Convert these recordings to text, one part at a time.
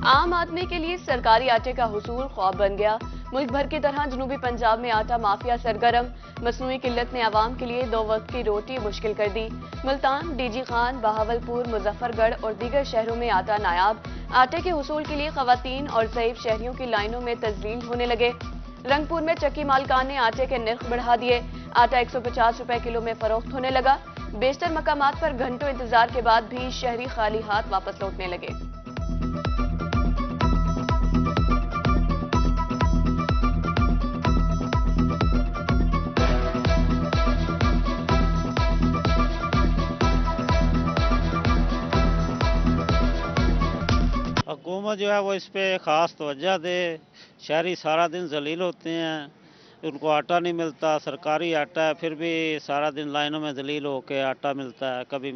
आम आदमी के लिए सरकारी आटे का हुसूल ख्वाब बन गया। मुल्क भर की तरह जनूबी पंजाब में आटा माफिया सरगर्म। मसनूई किल्लत ने आवाम के लिए 2 वक्त की रोटी मुश्किल कर दी। मुल्तान, डीजी खान, बहावलपुर, मुजफ्फरगढ़ और दीगर शहरों में आटा नायाब। आटे के हुसूल के लिए खवातीन और ज़ईफ शहरियों की लाइनों में तजलील होने लगे। रंगपुर में चक्की मालकान ने आटे के निर्ख बढ़ा दिए। आटा 150 रुपए किलो में फरोख्त होने लगा। बेशतर मकामात पर घंटों इंतजार के बाद भी शहरी खाली हाथ वापस लौटने लगे। हुकूमत जो है वो इस पे ख़ास तवज्जो दे। शहरी सारा दिन जलील होते हैं, उनको आटा नहीं मिलता। सरकारी आटा है फिर भी सारा दिन लाइनों में जलील होकर आटा मिलता है, कभी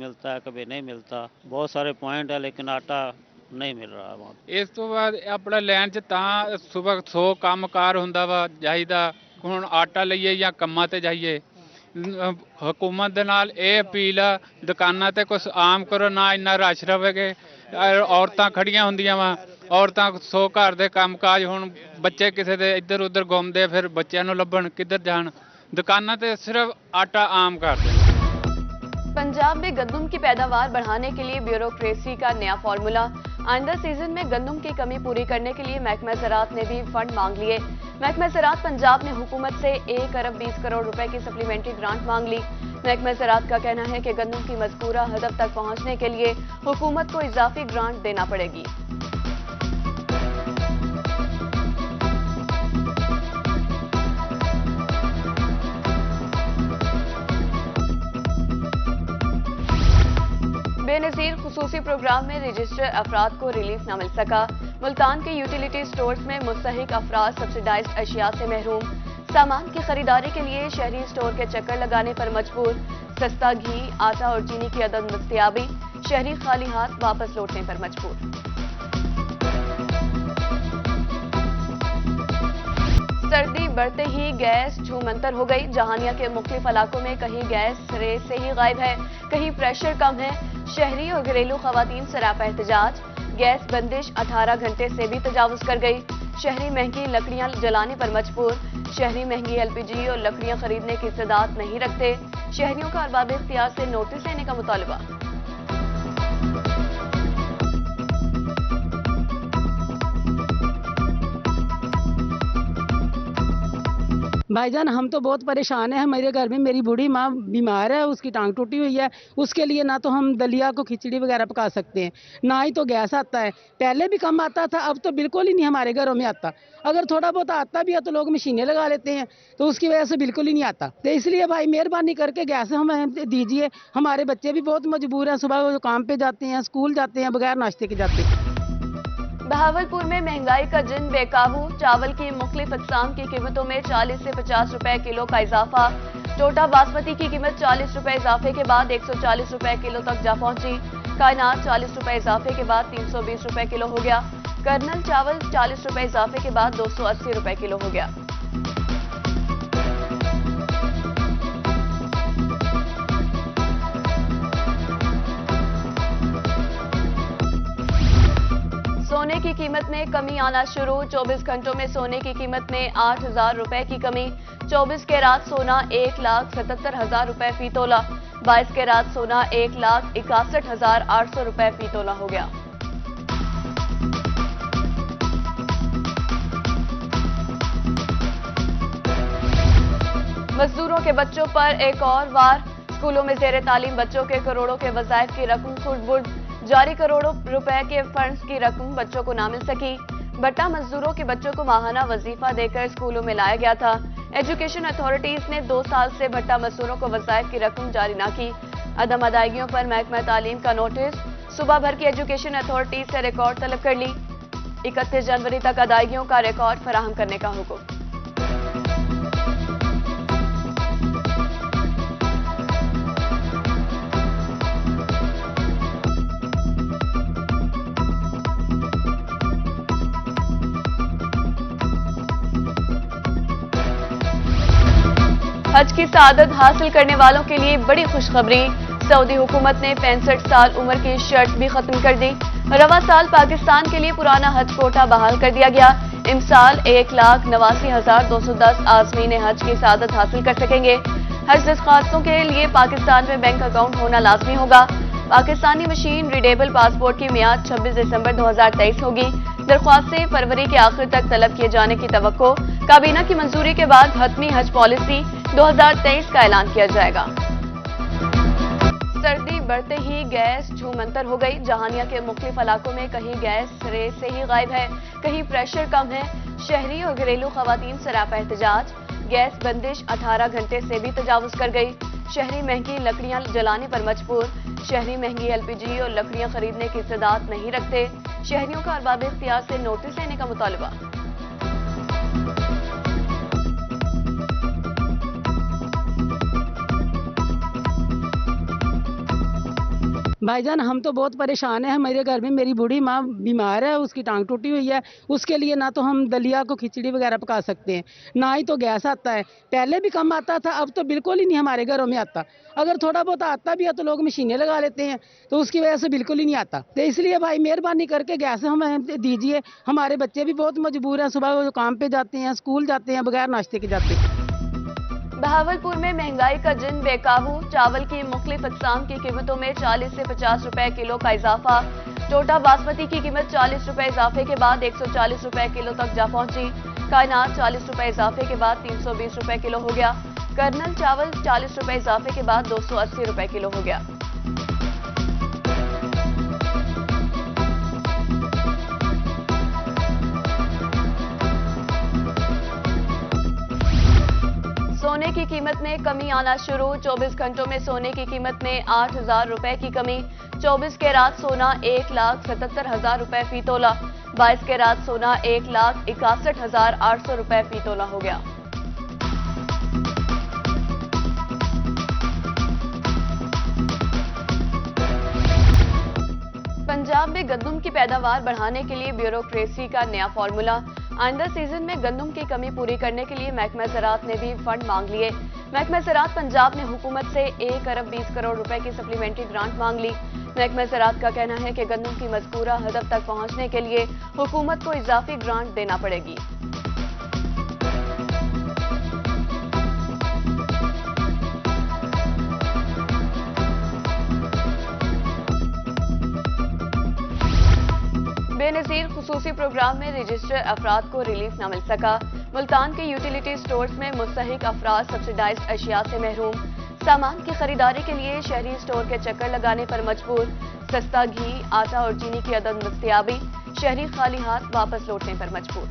नहीं मिलता। बहुत सारे पॉइंट है लेकिन आटा नहीं मिल रहा वहाँ। इस तो बाद अपना लैन च तां सुबह 100 ਕੰਮਕਾਰ ਹੁੰਦਾ ਵਾ ਜਾਈਦਾ। ਹੁਣ ਆਟਾ ਲਈਏ ਜਾਂ ਕੰਮਾਂ ਤੇ ਜਾਈਏ। हुकूमत ਦੇ ਨਾਲ ਇਹ ਅਪੀਲ ਆ ਦੁਕਾਨਾਂ ਤੇ ਕੁਝ ਆਮ ਕਰੋ, ਨਾ ਇੰਨਾ ਰਸ਼ ਰਵੇਗੇ। ਔਰਤਾਂ ਖੜੀਆਂ ਹੁੰਦੀਆਂ ਵਾ, ਔਰਤਾਂ 100 ਘਰ ਦੇ ਕੰਮਕਾਜ। ਹੁਣ ਬੱਚੇ ਕਿਸੇ ਦੇ ਇੱਧਰ ਉੱਧਰ ਗੁੰਮਦੇ, ਫਿਰ ਬੱਚਿਆਂ ਨੂੰ ਲੱਭਣ ਕਿੱਧਰ ਜਾਣ। दुकाना ਤੇ सिर्फ आटा आम कर दें। पंजाब में गंदम की पैदावार बढ़ाने के लिए ब्यूरोक्रेसी का नया फॉर्मूला। आइंदा सीजन में गंदम की कमी पूरी करने के लिए महकमा ज़राअत ने भी फंड मांग लिए। महकमा ज़राअत पंजाब ने हुकूमत से 1 अरब 20 करोड़ रुपए की सप्लीमेंट्री ग्रांट मांग ली। महकमा ज़राअत का कहना है कि गंदम की मज़कूरा हदफ तक पहुंचने के लिए हुकूमत को इजाफी ग्रांट देना पड़ेगी। बेनज़ीर खुसूसी प्रोग्राम में रजिस्टर अफराद को रिलीफ न मिल सका। मुल्तान के यूटिलिटी स्टोर्स में मुस्तहिक अफराद सब्सिडाइज्ड अशिया से महरूम। सामान की खरीदारी के लिए शहरी स्टोर के चक्कर लगाने पर मजबूर। सस्ता घी, आटा और चीनी की अदम दस्तयाबी। शहरी खाली हाथ वापस लौटने पर मजबूर। सर्दी बढ़ते ही गैस झूमंतर हो गई। जहानिया के मुख्तलिफ इलाकों में कहीं गैस सिरे से ही गायब है, कहीं प्रेशर कम है। शहरी और घरेलू खवातीन सरापा एहतजाज। गैस बंदिश 18 घंटे से भी तजावुज कर गई। शहरी महंगी लकड़ियां जलाने पर मजबूर। शहरी महंगी LPG और लकड़ियां खरीदने की इस्तेदाद नहीं रखते। शहरियों का अरबाब इख्तियार से नोटिस लेने का मुतालबा। भाईजान हम तो बहुत परेशान हैं। मेरे घर में मेरी बूढ़ी माँ बीमार है, उसकी टांग टूटी हुई है। उसके लिए ना तो हम दलिया को खिचड़ी वगैरह पका सकते हैं, ना ही तो गैस आता है। पहले भी कम आता था, अब तो बिल्कुल ही नहीं हमारे घरों में आता। अगर थोड़ा बहुत आता भी है तो लोग मशीनें लगा लेते हैं, तो उसकी वजह से बिल्कुल ही नहीं आता। तो इसलिए भाई मेहरबानी करके गैस हमें दीजिए। हमारे बच्चे भी बहुत मजबूर हैं, सुबह वो काम पे जाते हैं, स्कूल जाते हैं, बगैर नाश्ते के जाते हैं। बहावलपुर में महंगाई का जिन बेकाबू। चावल की मुख्तलिफ अक़साम की कीमतों में 40 से 50 रुपए किलो का इजाफा। टोटा बासमती की कीमत 40 रुपए इजाफे के बाद 140 रुपए किलो तक जा पहुंची। कायनात 40 रुपए इजाफे के बाद 320 रुपए किलो हो गया। कर्नल चावल 40 रुपए इजाफे के बाद 280 रुपए किलो हो गया। सोने की कीमत में कमी आना शुरू। 24 घंटों में सोने की कीमत में 8,000 रुपए की कमी। 24 कैरात सोना 1,77,000 रुपए फी तोला। 22 कैरात सोना 1,61,800 रुपए फी तोला हो गया। मजदूरों के बच्चों पर एक और वार। स्कूलों में जेर तालीम बच्चों के करोड़ों के वज़ाइफ की रकम खुर्द-बुर्द। जारी करोड़ों रुपए के फंड्स की रकम बच्चों को ना मिल सकी। भट्टा मजदूरों के बच्चों को माहाना वजीफा देकर स्कूलों में लाया गया था। एजुकेशन अथॉरिटीज ने 2 साल से भट्टा मजदूरों को वज़ाइफ की रकम जारी ना की। अदम अदायगियों पर महकमा तालीम का नोटिस। सुबह भर की एजुकेशन अथॉरिटीज से रिकॉर्ड तलब कर ली। 31 जनवरी तक अदायगियों का रिकॉर्ड फराहम करने का हुक्म। हज की सादत हासिल करने वालों के लिए बड़ी खुशखबरी। सऊदी हुकूमत ने 65 साल उम्र की शर्त भी खत्म कर दी। रवा साल पाकिस्तान के लिए पुराना हज कोटा बहाल कर दिया गया। इमसाल 1,89,210 आज़मीन हज की सादत हासिल कर सकेंगे। हज दरख्वास्तों के लिए पाकिस्तान में बैंक अकाउंट होना लाजमी होगा। पाकिस्तानी मशीन रीडेबल पासपोर्ट की मियाद 26 दिसंबर 2023 होगी। दरख्वास्तें फरवरी के आखिर तक तलब किए जाने की तवक्को। काबीना की मंजूरी के बाद हतमी हज पॉलिसी 2023 का ऐलान किया जाएगा। सर्दी बढ़ते ही गैस छूमंतर हो गई। जहानिया के मुख्तलिफ इलाकों में कहीं गैस सिरे से ही गायब है, कहीं प्रेशर कम है। शहरी और घरेलू खवातीन सरापा एहतजाज। गैस बंदिश 18 घंटे से भी तजावुज कर गई। शहरी महंगी लकड़ियां जलाने पर मजबूर। शहरी महंगी एलपीजी और लकड़ियां खरीदने की इस्तेदाद नहीं रखते। शहरियों का अरबाब इख्तियार से नोटिस लेने का मुतालबा। भाईजान हम तो बहुत परेशान हैं। मेरे घर में मेरी बूढ़ी माँ बीमार है, उसकी टांग टूटी हुई है। उसके लिए ना तो हम दलिया को खिचड़ी वगैरह पका सकते हैं, ना ही तो गैस आता है। पहले भी कम आता था, अब तो बिल्कुल ही नहीं हमारे घरों में आता। अगर थोड़ा बहुत आता भी है तो लोग मशीनें लगा लेते हैं, तो उसकी वजह से बिल्कुल ही नहीं आता। तो इसलिए भाई मेहरबानी करके गैस हमें दीजिए। हमारे बच्चे भी बहुत मजबूर हैं, सुबह वो काम पे जाते हैं, स्कूल जाते हैं, बगैर नाश्ते के जाते हैं। बहावलपुर में महंगाई का जिन बेकाबू। चावल की मुख्तलिफ अक़साम की कीमतों में 40 से 50 रुपए किलो का इजाफा। टोटा बासमती की कीमत 40 रुपए इजाफे के बाद 140 रुपए किलो तक जा पहुंची। कायनात 40 रुपए इजाफे के बाद 320 रुपए किलो हो गया। कर्नल चावल 40 रुपए इजाफे के बाद 280 रुपए किलो हो गया। सोने की कीमत में कमी आना शुरू। 24 घंटों में सोने की कीमत में 8,000 रुपए की कमी। 24 कैरात सोना 1,77,000 रुपए फी तोला। 22 कैरात सोना 1,61,800 रुपए फी तोला हो गया। पंजाब में गंदम की पैदावार बढ़ाने के लिए ब्यूरोक्रेसी का नया फॉर्मूला। आइंदा सीजन में गंदम की कमी पूरी करने के लिए महकमा ज़राअत ने भी फंड मांग लिए। महकमा ज़राअत पंजाब ने हुकूमत से 1 अरब 20 करोड़ रुपए की सप्लीमेंट्री ग्रांट मांग ली। महकमा ज़राअत का कहना है कि गंदम की मज़कूरा हदफ तक पहुंचने के लिए हुकूमत को इजाफी ग्रांट देना पड़ेगी। बेनज़ीर खुसूसी प्रोग्राम में रजिस्टर अफराद को रिलीफ न मिल सका। मुल्तान के यूटिलिटी स्टोर्स में मुस्तहिक अफराद सब्सिडाइज्ड अशिया से महरूम। सामान की खरीदारी के लिए शहरी स्टोर के चक्कर लगाने पर मजबूर। सस्ता घी, आटा और चीनी की अदम दस्तयाबी। शहरी खाली हाथ वापस लौटने पर मजबूर।